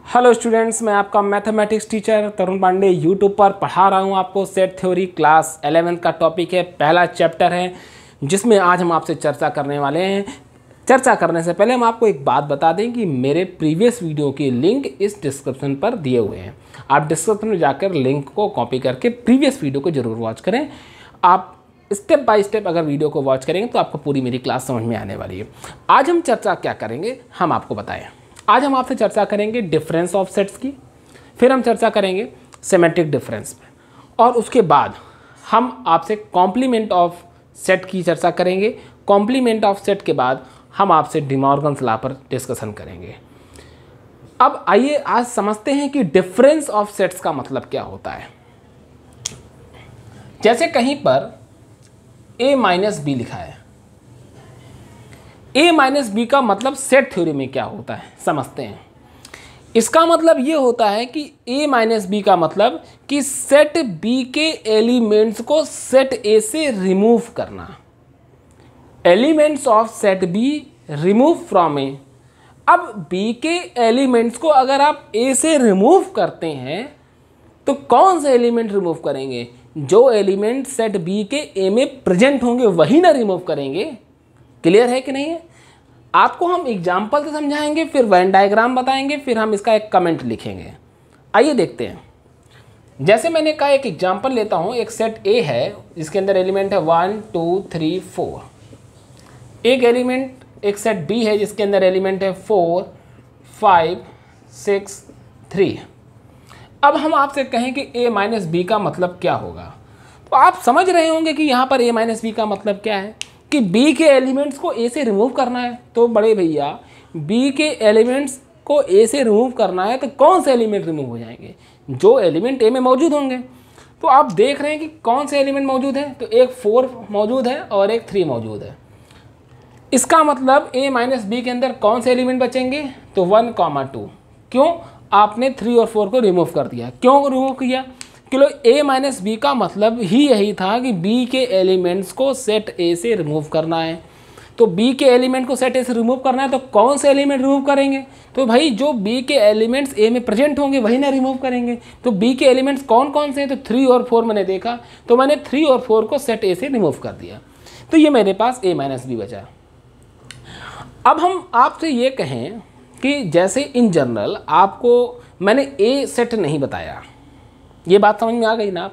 Hello students, मैं आपका mathematics teacher तरुण Pandey YouTube पर पढ़ा रहा हूँ आपको सेट थ्योरी। क्लास 11 का टॉपिक है, पहला चैप्टर है जिसमें आज हम आपसे चर्चा करने वाले हैं। चर्चा करने से पहले हम आपको एक बात बता दें कि मेरे प्रीवियस वीडियो के लिंक इस डिस्क्रिप्शन पर दिए हुए हैं। आप डिस्क्रिप्शन में जाकर लिंक को कॉपी करके प्रीवियस वीडियो को ज़रूर वॉच करें। आप स्टेप बाय स्टेप अगर वीडियो को वॉच करेंगे तो आपको पूरी मेरी क्लास समझ में आने वाली है। आज हम चर्चा क्या करेंगे हम आपको बताएं। आज हम आपसे चर्चा करेंगे डिफरेंस ऑफ सेट्स की, फिर हम चर्चा करेंगे सिमेट्रिक डिफरेंस पे, और उसके बाद हम आपसे कॉम्प्लीमेंट ऑफ सेट की चर्चा करेंगे। कॉम्प्लीमेंट ऑफ सेट के बाद हम आपसे डी मॉर्गन्स लॉ पर डिस्कशन करेंगे। अब आइए आज समझते हैं कि डिफरेंस ऑफ सेट्स का मतलब क्या होता है। जैसे कहीं पर a माइनस बी लिखा है, a माइनस बी का मतलब सेट थ्योरी में क्या होता है समझते हैं। इसका मतलब ये होता है कि a माइनस बी का मतलब कि सेट b के एलिमेंट्स को सेट a से रिमूव करना। Elements of set b remove from a। अब b के एलिमेंट्स को अगर आप a से रिमूव करते हैं तो कौन से एलिमेंट रिमूव करेंगे? जो एलिमेंट सेट b के a में प्रेजेंट होंगे वही ना रिमूव करेंगे। क्लियर है कि नहीं है? आपको हम एग्जाम्पल से समझाएंगे, फिर वेन डायग्राम बताएंगे, फिर हम इसका एक कमेंट लिखेंगे। आइए देखते हैं। जैसे मैंने कहा एक एग्जाम्पल लेता हूँ। एक सेट A है जिसके अंदर एलिमेंट है 1 2 3 4। एक एलिमेंट एक सेट B है जिसके अंदर एलिमेंट है 4 5 6 3। अब हम आपसे कहें कि a माइनस बी का मतलब क्या होगा, तो आप समझ रहे होंगे कि यहाँ पर a माइनस बी का मतलब क्या है कि b के एलिमेंट्स को a से रिमूव करना है। तो बड़े भैया b के एलिमेंट्स को a से रिमूव करना है तो कौन से एलिमेंट रिमूव हो जाएंगे? जो एलिमेंट a में मौजूद होंगे। तो आप देख रहे हैं कि कौन से एलिमेंट मौजूद है, तो एक 4 मौजूद है और एक 3 मौजूद है। इसका मतलब a माइनस बी के अंदर कौन से एलिमेंट बचेंगे? तो 1 2। क्यों? आपने 3 और 4 को रिमूव कर दिया। क्यों रिमूव किया? क्योंकि a माइनस बी का मतलब ही यही था कि b के एलिमेंट्स को सेट a से रिमूव करना है। तो b के एलिमेंट को सेट a से रिमूव करना है तो कौन से एलिमेंट रिमूव करेंगे? तो भाई जो b के एलिमेंट्स a में प्रेजेंट होंगे वही ना रिमूव करेंगे। तो b के एलिमेंट्स कौन कौन से हैं? तो 3 और 4 मैंने देखा, तो मैंने 3 और 4 को सेट a से रिमूव कर दिया। तो ये मेरे पास a माइनस बी बचा। अब हम आपसे ये कहें कि जैसे इन जनरल आपको मैंने ए सेट नहीं बताया, ये बात समझ में आ गई ना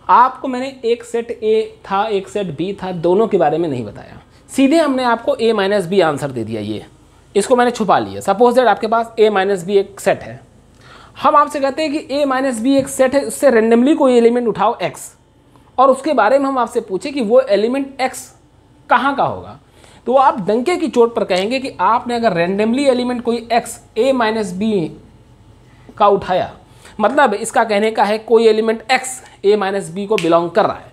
आपको मैंने एक सेट ए था एक सेट बी था, दोनों के बारे में नहीं बताया। सीधे हमने आपको ए माइनस बी आंसर दे दिया। ये इसको मैंने छुपा लिया। सपोज दैट आपके पास ए माइनस बी एक सेट है। हम आपसे कहते हैं कि ए माइनस बी एक सेट है, उससे रेंडमली कोई एलिमेंट उठाओ एक्स, और उसके बारे में हम आपसे पूछे कि वो एलिमेंट एक्स कहाँ का होगा। तो आप डंके की चोट पर कहेंगे कि आपने अगर रैंडमली एलिमेंट कोई एक्स ए माइनस बी का उठाया, मतलब इसका कहने का है कोई एलिमेंट एक्स ए माइनस बी को बिलोंग कर रहा है,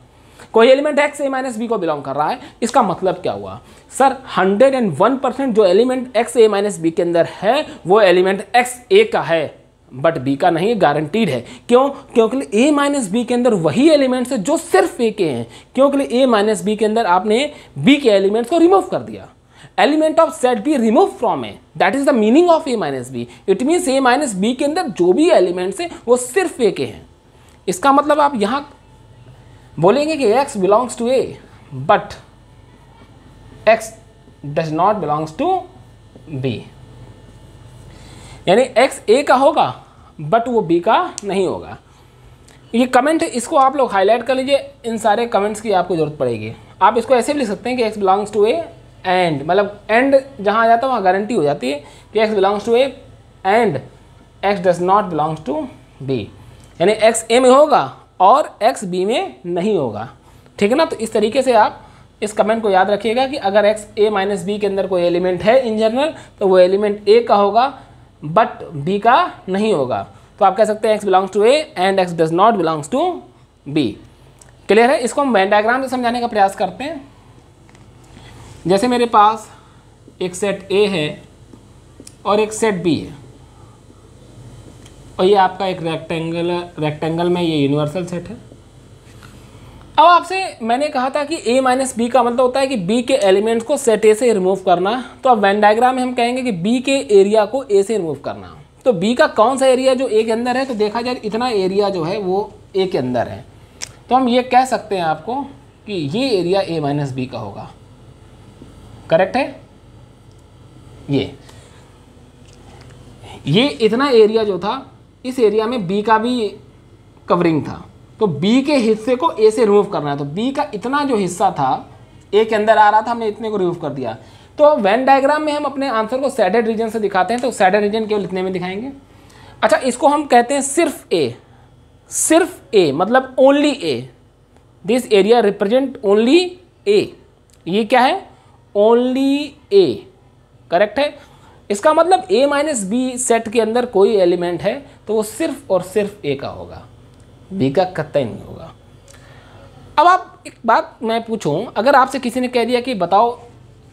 कोई एलिमेंट एक्स ए माइनस बी को बिलोंग कर रहा है। इसका मतलब क्या हुआ सर? 101% जो एलिमेंट एक्स ए माइनस बी के अंदर है वो एलिमेंट एक्स ए का है, बट बी का नहीं, गारंटीड है। क्यों? क्योंकि ए माइनस बी के अंदर वही एलिमेंट्स है जो सिर्फ ए के हैं। क्योंकि ए माइनस बी के अंदर आपने बी के एलिमेंट्स को रिमूव कर दिया। Element of set B remove from A, that is the meaning of A minus B. It means A minus B के अंदर जो भी एलिमेंट्स हैं वो सिर्फ ए के हैं। इसका मतलब आप यहाँ बोलेंगे कि X belongs to A but X does not belongs to B, यानी x a का होगा बट वो b का नहीं होगा। ये कमेंट है, इसको आप लोग हाईलाइट कर लीजिए। इन सारे कमेंट्स की आपको जरूरत पड़ेगी। आप इसको ऐसे भी लिख सकते हैं कि x belongs to a and, मतलब एंड जहाँ आ जाता है वहाँ गारंटी हो जाती है कि x belongs to a and x does not belongs to b, यानी x a में होगा और x b में नहीं होगा। ठीक है ना? तो इस तरीके से आप इस कमेंट को याद रखिएगा कि अगर x a माइनस बी के अंदर कोई एलिमेंट है इन जनरल तो वो एलिमेंट a का होगा बट b का नहीं होगा। तो आप कह सकते हैं x belongs to a and x does not belongs to b। Clear है? इसको हम वेन डायग्राम से समझाने का प्रयास करते हैं। जैसे मेरे पास एक सेट a है और एक सेट b है, और ये आपका एक रेक्टेंगल में ये यूनिवर्सल सेट है। अब आपसे मैंने कहा था कि a माइनस बी का मतलब होता है कि b के एलिमेंट्स को सेट a से रिमूव करना। तो अब वेन डायग्राम में हम कहेंगे कि b के एरिया को a से रिमूव करना। तो बी का कौन सा एरिया जो ए के अंदर है, तो देखा जाए इतना एरिया जो है वो ए के अंदर है। तो हम ये कह सकते हैं आपको कि ये एरिया ए माइनस बी का होगा। करेक्ट है? ये इतना एरिया जो था, इस एरिया में बी का भी कवरिंग था, तो बी के हिस्से को ए से रिमूव करना है। तो बी का इतना जो हिस्सा था ए के अंदर आ रहा था, हमने इतने को रिमूव कर दिया। तो वेन डायग्राम में हम अपने आंसर को सैडेड रीजन से दिखाते हैं, तो सैडेड रीजन केवल इतने में दिखाएंगे। अच्छा, इसको हम कहते हैं सिर्फ ए, सिर्फ ए मतलब only A. This area represent only A. ये क्या है? ओनली ए। करेक्ट है? इसका मतलब ए माइनस बी सेट के अंदर कोई एलिमेंट है तो वो सिर्फ और सिर्फ ए का होगा, बी का कतई नहीं होगा। अब आप एक बात मैं पूछूं, अगर आपसे किसी ने कह दिया कि बताओ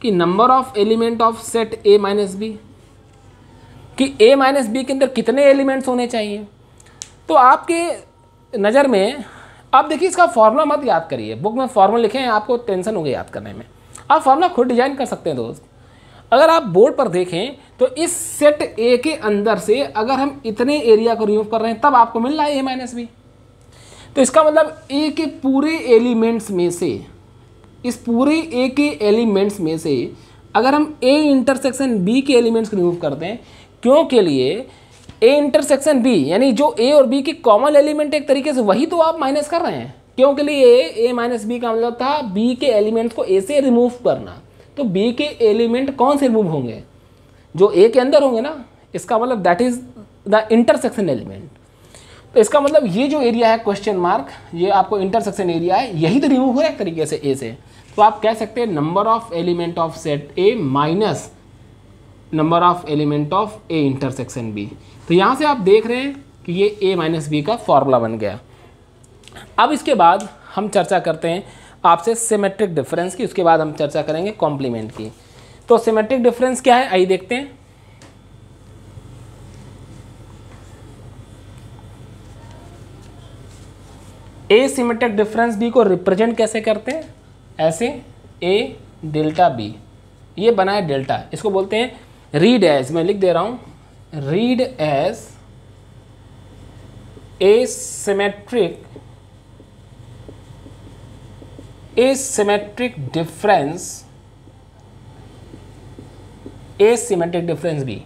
कि number of element of set A minus B, कि ए माइनस बी के अंदर कितने एलिमेंट्स होने चाहिए, तो आपके नज़र में आप देखिए इसका फॉर्मूला मत याद करिए, बुक में फॉर्मूला लिखे हैं, आपको टेंशन हो गई याद करने में। आप फॉर्मूला खुद डिजाइन कर सकते हैं दोस्त। अगर आप बोर्ड पर देखें तो इस सेट ए के अंदर से अगर हम इतने एरिया को रिमूव कर रहे हैं तब आपको मिल रहा है ए माइनस बी। तो इसका मतलब ए के पूरे एलिमेंट्स में से, इस पूरे ए के एलिमेंट्स में से अगर हम ए इंटरसेक्शन बी के एलिमेंट्स को रिमूव करते हैं, क्यों के लिए? ए इंटरसेक्शन बी यानी जो ए और बी के कॉमन एलिमेंट एक तरीके से वही तो आप माइनस कर रहे हैं। क्यों के लिए? ए माइनस बी का मतलब था बी के एलिमेंट्स को ए से रिमूव करना। तो बी के एलिमेंट कौन से रिमूव होंगे? जो ए के अंदर होंगे ना। इसका मतलब that is the intersection element. तो इसका मतलब ये जो एरिया है क्वेश्चन मार्क, ये आपको इंटरसेक्शन एरिया है, यही तो रिमूव हो रहा है एक तरीके से ए से। तो आप कह सकते हैं number of element of set A minus number of element of A intersection B. तो यहाँ से आप देख रहे हैं कि ये ए माइनस बी का फॉर्मूला बन गया। अब इसके बाद हम चर्चा करते हैं आपसे सिमेट्रिक डिफरेंस की, उसके बाद हम चर्चा करेंगे कॉम्प्लीमेंट की। तो सिमेट्रिक डिफरेंस क्या है आइए देखते हैं। ए सिमेट्रिक डिफरेंस बी को रिप्रेजेंट कैसे करते हैं? ऐसे ए डेल्टा बी, ये बना है डेल्टा, इसको बोलते हैं रीड एज, मैं लिख दे रहा हूं, read as A symmetric difference, A symmetric difference B.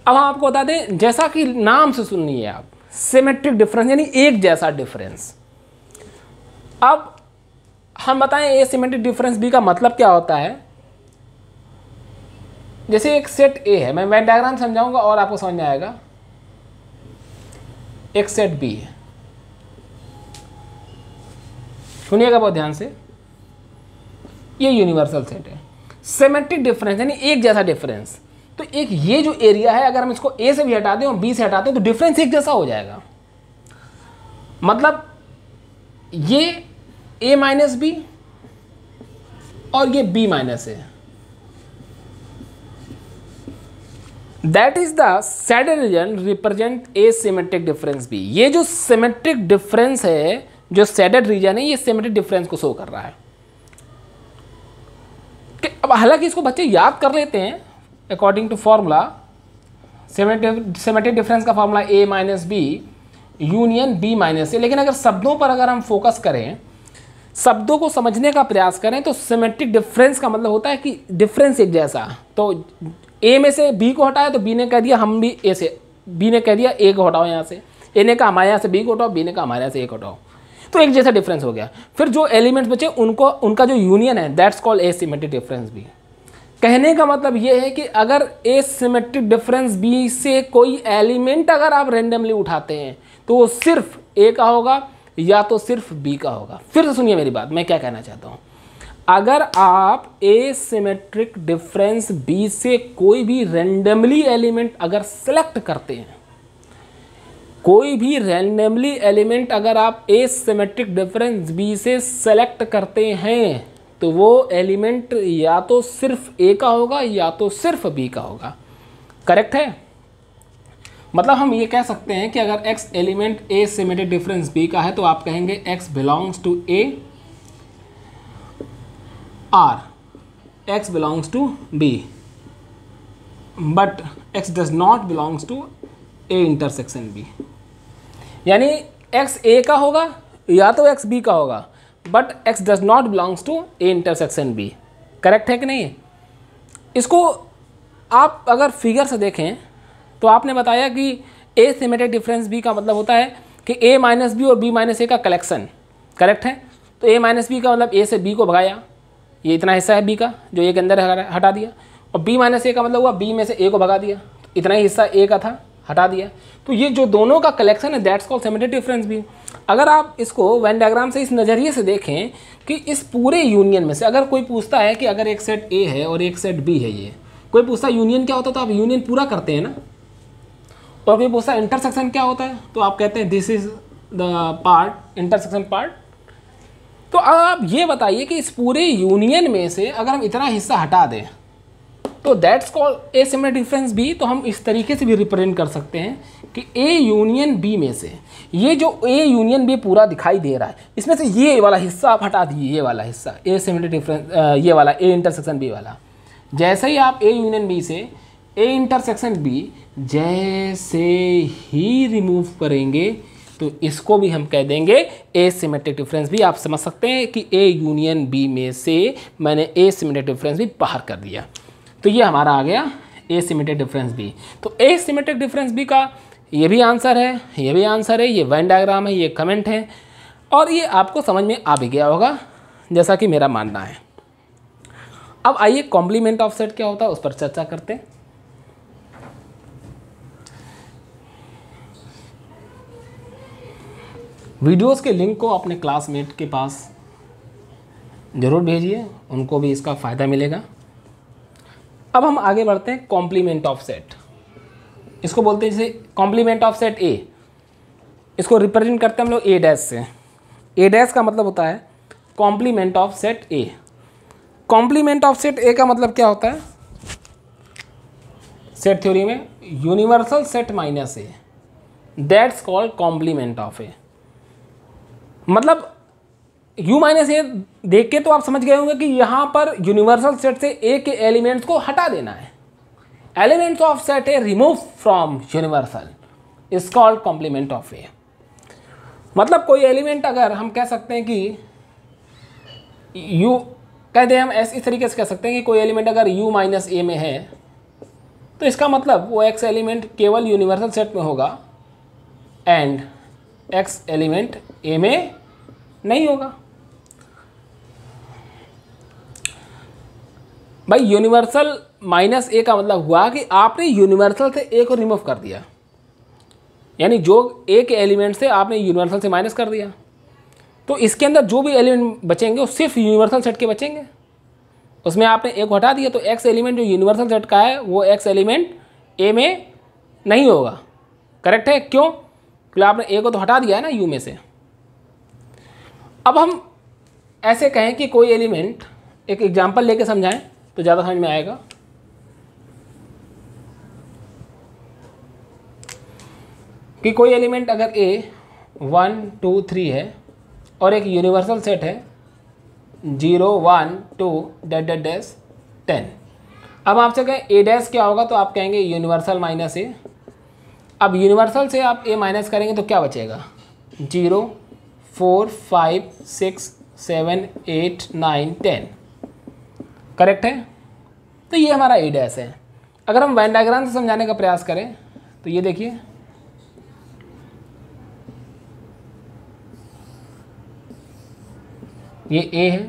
अब हम आपको बता दें, जैसा कि नाम से सुनिए आप, सिमेट्रिक डिफरेंस यानी एक जैसा डिफरेंस। अब हम बताएं ए सिमेट्रिक डिफरेंस बी का मतलब क्या होता है। जैसे एक सेट ए है, मैं डायग्राम समझाऊंगा और आपको समझ में आएगा। एक सेट बी है, सुनिएगा बहुत ध्यान से, ये यूनिवर्सल सेट है। सिमेट्रिक डिफरेंस यानी एक जैसा डिफरेंस। तो एक ये जो एरिया है, अगर हम इसको ए से भी हटा दें और बी से हटाते हैं तो डिफरेंस एक जैसा हो जाएगा। मतलब ये ए माइनस बी और ये B minus A, that is the shaded region represent A symmetric difference B. ये जो सिमेट्रिक डिफरेंस है, जो सैडल रीजन है, ये सिमेट्रिक डिफरेंस को शो कर रहा है। अब हालांकि इसको बच्चे याद कर लेते हैं according to formula, symmetric difference का formula A minus B union B minus A, लेकिन अगर शब्दों पर अगर हम फोकस करें, शब्दों को समझने का प्रयास करें, तो सिमेट्रिक डिफरेंस का मतलब होता है कि डिफरेंस एक जैसा। तो ए में से बी को हटाया तो बी ने कह दिया हम भी ए से, बी ने कह दिया ए को हटाओ यहाँ से, ए ने कहा हमारे यहाँ से बी को हटाओ, बी ने कहा हमारे यहाँ से ए को हटाओ, तो एक जैसा डिफरेंस हो गया। फिर जो एलिमेंट्स बचे उनको, उनका जो यूनियन है, that's called A symmetric difference B. कहने का मतलब ये है कि अगर एसिमेट्रिक डिफरेंस बी से कोई एलिमेंट अगर आप रेंडमली उठाते हैं तो वो सिर्फ ए का होगा या तो सिर्फ बी का होगा। फिर से सुनिए मेरी बात, मैं क्या कहना चाहता हूँ। अगर आप एसिमेट्रिक डिफरेंस बी से कोई भी रेंडमली एलिमेंट अगर सेलेक्ट करते हैं, कोई भी रैंडमली एलिमेंट अगर आप एसिमेट्रिक डिफरेंस बी से सेलेक्ट करते हैं तो वो एलिमेंट या तो सिर्फ ए का होगा या तो सिर्फ बी का होगा। करेक्ट है? मतलब हम ये कह सकते हैं कि अगर x element A symmetric difference b का है तो आप कहेंगे x बिलोंग्स टू a और x belongs to b, but x does not belongs to A intersection B, यानी एक्स ए का होगा या तो एक्स बी का होगा, but X does not belongs to A intersection B. Correct है कि नहीं? इसको आप अगर फिगर से देखें तो आपने बताया कि ए सिमेट्रिक डिफरेंस बी का मतलब होता है कि ए माइनस बी और बी माइनस ए का कलेक्शन। करेक्ट है? तो ए माइनस बी का मतलब ए से बी को भगाया, ये इतना हिस्सा है बी का जो ए के अंदर हटा दिया, और बी माइनस ए का मतलब हुआ बी में से ए को भगा दिया, तो इतना ही हिस्सा ए का था हटा दिया। तो ये जो दोनों का कलेक्शन है that's called symmetric difference B. अगर आप इसको वेन डायग्राम से इस नज़रिए से देखें कि इस पूरे यूनियन में से अगर कोई पूछता है कि अगर एक सेट ए है और एक सेट बी है, ये कोई पूछता है यूनियन क्या होता है तो आप यूनियन पूरा करते हैं ना, और कोई पूछता है इंटरसेक्शन क्या होता है तो आप कहते हैं this is the part intersection part. तो अब आप ये बताइए कि इस पूरे यूनियन में से अगर हम इतना हिस्सा हटा दें तो that's called A symmetric difference B. तो हम इस तरीके से भी रिप्रेजेंट कर सकते हैं कि ए यूनियन बी में से ये जो ए यूनियन बी पूरा दिखाई दे रहा है, इसमें से ये वाला हिस्सा आप हटा दीजिए, ये वाला हिस्सा एसिमेट्रिक डिफरेंस, ये वाला ए इंटरसेक्शन बी वाला। जैसे ही आप ए यूनियन बी से ए इंटरसेक्शन बी जैसे ही रिमूव करेंगे तो इसको भी हम कह देंगे एसिमेट्रिक डिफरेंस बी। आप समझ सकते हैं कि ए यूनियन बी में से मैंने एसिमेट्रिक डिफरेंस बी बाहर कर दिया, तो ये हमारा आ गया एसिमेट्रिक डिफरेंस बी। तो एसिमेट्रिक डिफरेंस बी का ये भी आंसर है, ये भी आंसर है, ये वेन डायग्राम है, ये कमेंट है, और ये आपको समझ में आ भी गया होगा जैसा कि मेरा मानना है। अब आइए कॉम्प्लीमेंट ऑफ सेट क्या होता है उस पर चर्चा करते हैं। वीडियोस के लिंक को अपने क्लासमेट के पास ज़रूर भेजिए, उनको भी इसका फ़ायदा मिलेगा। अब हम आगे बढ़ते हैं कॉम्प्लीमेंट ऑफ सेट। इसको बोलते हैं जैसे कॉम्प्लीमेंट ऑफ सेट ए, इसको रिप्रेजेंट करते हैं हम लोग ए डैश से। ए डैश का मतलब होता है complement of set A. Complement of set A का मतलब क्या होता है? सेट थ्योरी में universal set minus A, that's called complement of A. मतलब u माइनस ए देख के तो आप समझ गए होंगे कि यहाँ पर यूनिवर्सल सेट से ए के एलिमेंट्स को हटा देना है। Elements of set A remove from universal is called complement of A. मतलब कोई एलिमेंट अगर हम कह सकते हैं कि u कह दें, हम इस तरीके से कह सकते हैं कि कोई एलिमेंट अगर u माइनस ए में है तो इसका मतलब वो x एलिमेंट केवल यूनिवर्सल सेट में होगा एंड x एलिमेंट a में नहीं होगा। भाई यूनिवर्सल माइनस ए का मतलब हुआ कि आपने यूनिवर्सल से ए को रिमूव कर दिया, यानी जो ए के एलिमेंट से आपने यूनिवर्सल से माइनस कर दिया, तो इसके अंदर जो भी एलिमेंट बचेंगे वो सिर्फ यूनिवर्सल सेट के बचेंगे। उसमें आपने ए को हटा दिया तो एक्स एलिमेंट जो यूनिवर्सल सेट का है वो एक्स एलिमेंट ए में नहीं होगा। करेक्ट है? क्यों? क्योंकि आपने ए को तो हटा दिया है ना यू में से। अब हम ऐसे कहें कि कोई एलिमेंट, एक एग्जांपल लेके समझाएं तो ज़्यादा समझ में आएगा। कि कोई एलिमेंट अगर ए 1 2 3 है और एक यूनिवर्सल सेट है 0 1 2 डैश डैश डैश 10। अब आपसे कहें ए डैश क्या होगा तो आप कहेंगे यूनिवर्सल माइनस ए। अब यूनिवर्सल से आप ए माइनस करेंगे तो क्या बचेगा? 0 4 5 6 7 8 9 10। करेक्ट है? तो ये हमारा ए डैश है। अगर हम वेन डायग्राम से समझाने का प्रयास करें तो ये देखिए, ये ए है,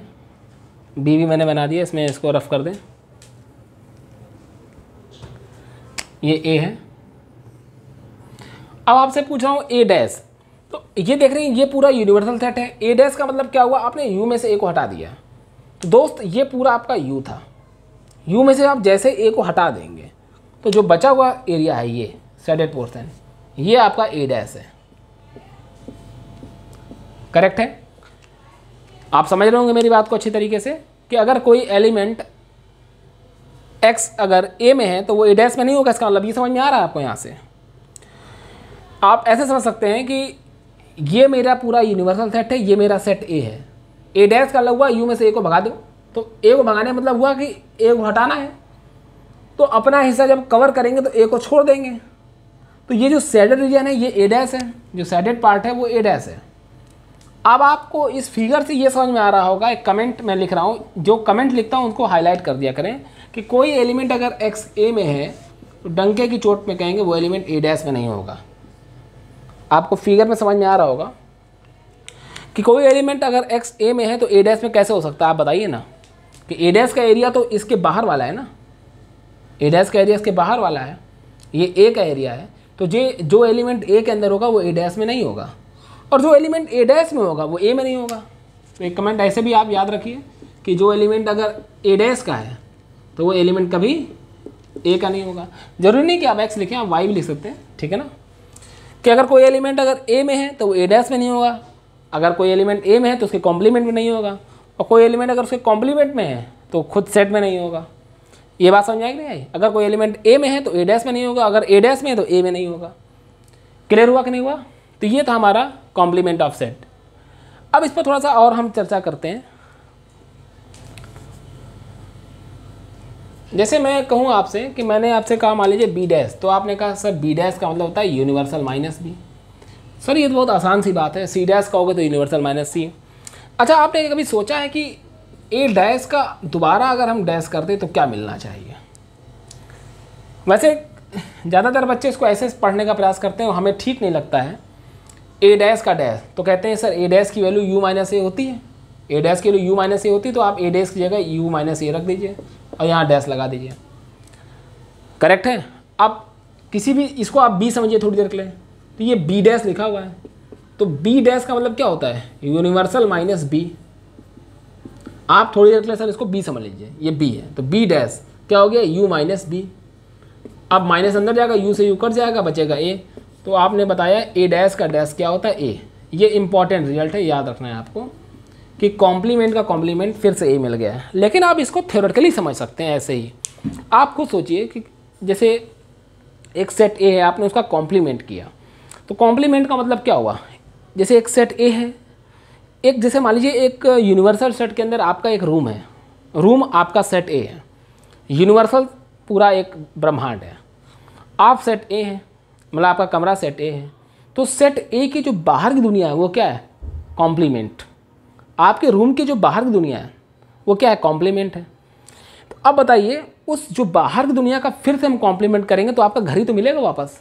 बी भी मैंने बना दिया, इसमें इसको रफ कर दें। ये ए है। अब आपसे पूछ रहा हूँ ए डैश, तो ये देख रहे हैं ये पूरा यूनिवर्सल सेट है। ए डैश का मतलब क्या हुआ? आपने यू में से ए को हटा दिया। तो दोस्त ये पूरा आपका यू था, यू में से आप जैसे ए को हटा देंगे तो जो बचा हुआ एरिया है ये शेडेड पोर्शन, ये आपका ए डैश है। करेक्ट है? आप समझ रहे होंगे मेरी बात को अच्छी तरीके से कि अगर कोई एलिमेंट x अगर a में है तो वो a डैश में नहीं होगा। इसका मतलब ये समझ में आ रहा है आपको? यहाँ से आप ऐसे समझ सकते हैं कि ये मेरा पूरा यूनिवर्सल सेट है, ये मेरा सेट a है। a डैश का मतलब हुआ u में से a को भगा दो, तो a को भगाने का मतलब हुआ कि a को हटाना है। तो अपना हिस्सा जब कवर करेंगे तो a को छोड़ देंगे, तो ये जो शेडेड रीजन है ये ए डैश है, जो शेडेड पार्ट है वो ए डैश है। अब आपको इस फिगर से ये समझ में आ रहा होगा, एक कमेंट मैं लिख रहा हूँ, जो कमेंट लिखता हूँ उनको हाईलाइट कर दिया करें कि कोई एलिमेंट अगर एक्स ए में है तो डंके की चोट में कहेंगे वो एलिमेंट ए डैश में नहीं होगा। आपको फिगर में समझ में आ रहा होगा कि कोई एलिमेंट अगर एक्स ए में है तो ए डैश में कैसे हो सकता है, आप बताइए ना। कि ए डैश का एरिया तो इसके बाहर वाला है ना, ए डैश का एरिया इसके बाहर वाला है, ये ए का एरिया है, तो जो एलिमेंट ए के अंदर होगा वो ए डैश में नहीं होगा, और जो एलिमेंट ए डैश में होगा वो ए में नहीं होगा। तो एक कमेंट ऐसे भी आप याद रखिए कि जो एलिमेंट अगर ए डैश का है तो वो एलिमेंट कभी ए का नहीं होगा। जरूरी नहीं कि आप एक्स लिखें, आप वाई भी लिख सकते हैं, ठीक है ना। कि अगर कोई एलिमेंट अगर ए में है तो वो ए डैश में नहीं होगा, अगर कोई एलिमेंट ए में है तो उसके कॉम्प्लीमेंट में नहीं होगा, और कोई एलिमेंट अगर उसके कॉम्प्लीमेंट में है तो खुद सेट में नहीं होगा। ये बात समझ आएगी नहीं आई? अगर कोई एलिमेंट ए में है तो ए डैश में नहीं होगा, अगर ए डैश में है तो ए में नहीं होगा। क्लियर हुआ कि नहीं हुआ? तो ये था हमारा कॉम्प्लीमेंट ऑफ सेट। अब इस पर थोड़ा सा और हम चर्चा करते हैं। जैसे मैं कहूँ आपसे कि मैंने आपसे कहा मान लीजिए बी डैश, तो आपने कहा सर बी डैश का मतलब होता है यूनिवर्सल माइनस बी। सर ये तो बहुत आसान सी बात है, सी डैश कहोगे तो यूनिवर्सल माइनस सी। अच्छा, आपने कभी सोचा है कि ए डैश का दोबारा अगर हम डैश करते तो क्या मिलना चाहिए? वैसे ज़्यादातर बच्चे इसको ऐसे पढ़ने का प्रयास करते हैं, हमें ठीक नहीं लगता है। ए डैश का डैश तो कहते हैं सर ए डैश की वैल्यू यू माइनस ए होती है, ए डैश की वैल्यू यू माइनस ए होती है, तो आप ए डैश की जगह यू माइनस ए रख दीजिए और यहाँ डैश लगा दीजिए। करेक्ट है। अब किसी भी इसको आप बी समझिए थोड़ी देर के लिए, तो ये बी डैश लिखा हुआ है, तो बी डैश का मतलब क्या होता है? Universal minus B. आप थोड़ी देर के लिए सर इसको बी समझ लीजिए, ये बी है, तो बी डैश क्या हो गया? U minus B. अब माइनस अंदर जाएगा, यू से यू कट जाएगा, बचेगा ए। तो आपने बताया ए डैश का डैश क्या होता है? ए। ये इंपॉर्टेंट रिजल्ट है, याद रखना है आपको कि कॉम्प्लीमेंट का कॉम्प्लीमेंट फिर से ए मिल गया है। लेकिन आप इसको थ्योरेटिकली समझ सकते हैं ऐसे ही। आप खुद सोचिए कि जैसे एक सेट ए है, आपने उसका कॉम्प्लीमेंट किया, तो कॉम्प्लीमेंट का मतलब क्या हुआ? जैसे एक सेट ए है, एक जैसे मान लीजिए एक यूनिवर्सल सेट के अंदर आपका एक रूम है, रूम आपका सेट ए है, यूनिवर्सल पूरा एक ब्रह्मांड है, आप सेट ए हैं, मतलब आपका कमरा सेट ए है, तो सेट ए की जो बाहर की दुनिया है वो क्या है? कॉम्प्लीमेंट। आपके रूम की जो बाहर की दुनिया है वो क्या है? कॉम्प्लीमेंट है। तो अब बताइए उस जो बाहर की दुनिया का फिर से हम कॉम्प्लीमेंट करेंगे तो आपका घर ही तो मिलेगा वापस,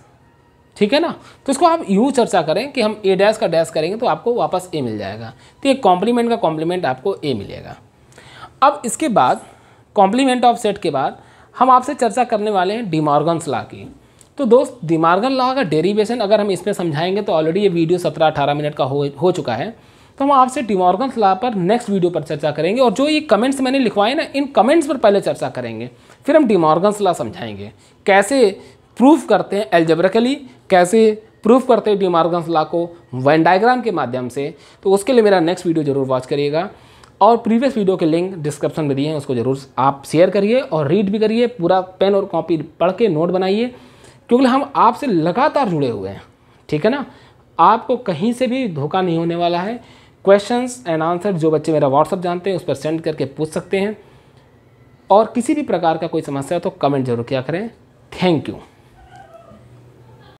ठीक है ना। तो इसको आप यूँ चर्चा करें कि हम ए डैश का डैश करेंगे तो आपको वापस ए मिल जाएगा, तो ये कॉम्प्लीमेंट का कॉम्प्लीमेंट आपको ए मिलेगा। अब इसके बाद कॉम्प्लीमेंट ऑफ सेट के बाद हम आपसे चर्चा करने वाले हैं डी मॉर्गन्स लॉ की। तो दोस्त डी मॉर्गन लॉ का डेरिवेशन अगर हम इसमें समझाएंगे तो ऑलरेडी ये वीडियो 17-18 मिनट का हो चुका है, तो हम आपसे डी मॉर्गन्स लॉ पर नेक्स्ट वीडियो पर चर्चा करेंगे। और जो ये कमेंट्स मैंने लिखवाए ना, इन कमेंट्स पर पहले चर्चा करेंगे, फिर हम डी मॉर्गन्स लॉ समझाएंगे, कैसे प्रूफ करते हैं एल्जेब्रिकली, कैसे प्रूफ करते हैं डी मॉर्गन्स लॉ को वेन डायग्राम के माध्यम से। तो उसके लिए मेरा नेक्स्ट वीडियो जरूर वॉच करिएगा, और प्रीवियस वीडियो के लिंक डिस्क्रिप्शन में दिए हैं, उसको जरूर आप शेयर करिए और रीड भी करिए, पूरा पेन और कॉपी पढ़ के नोट बनाइए, क्योंकि हम आपसे लगातार जुड़े हुए हैं, ठीक है ना। आपको कहीं से भी धोखा नहीं होने वाला है। क्वेश्चंस एंड आंसर जो बच्चे मेरा व्हाट्सअप जानते हैं उस पर सेंड करके पूछ सकते हैं, और किसी भी प्रकार का कोई समस्या हो तो कमेंट जरूर किया करें। Thank you.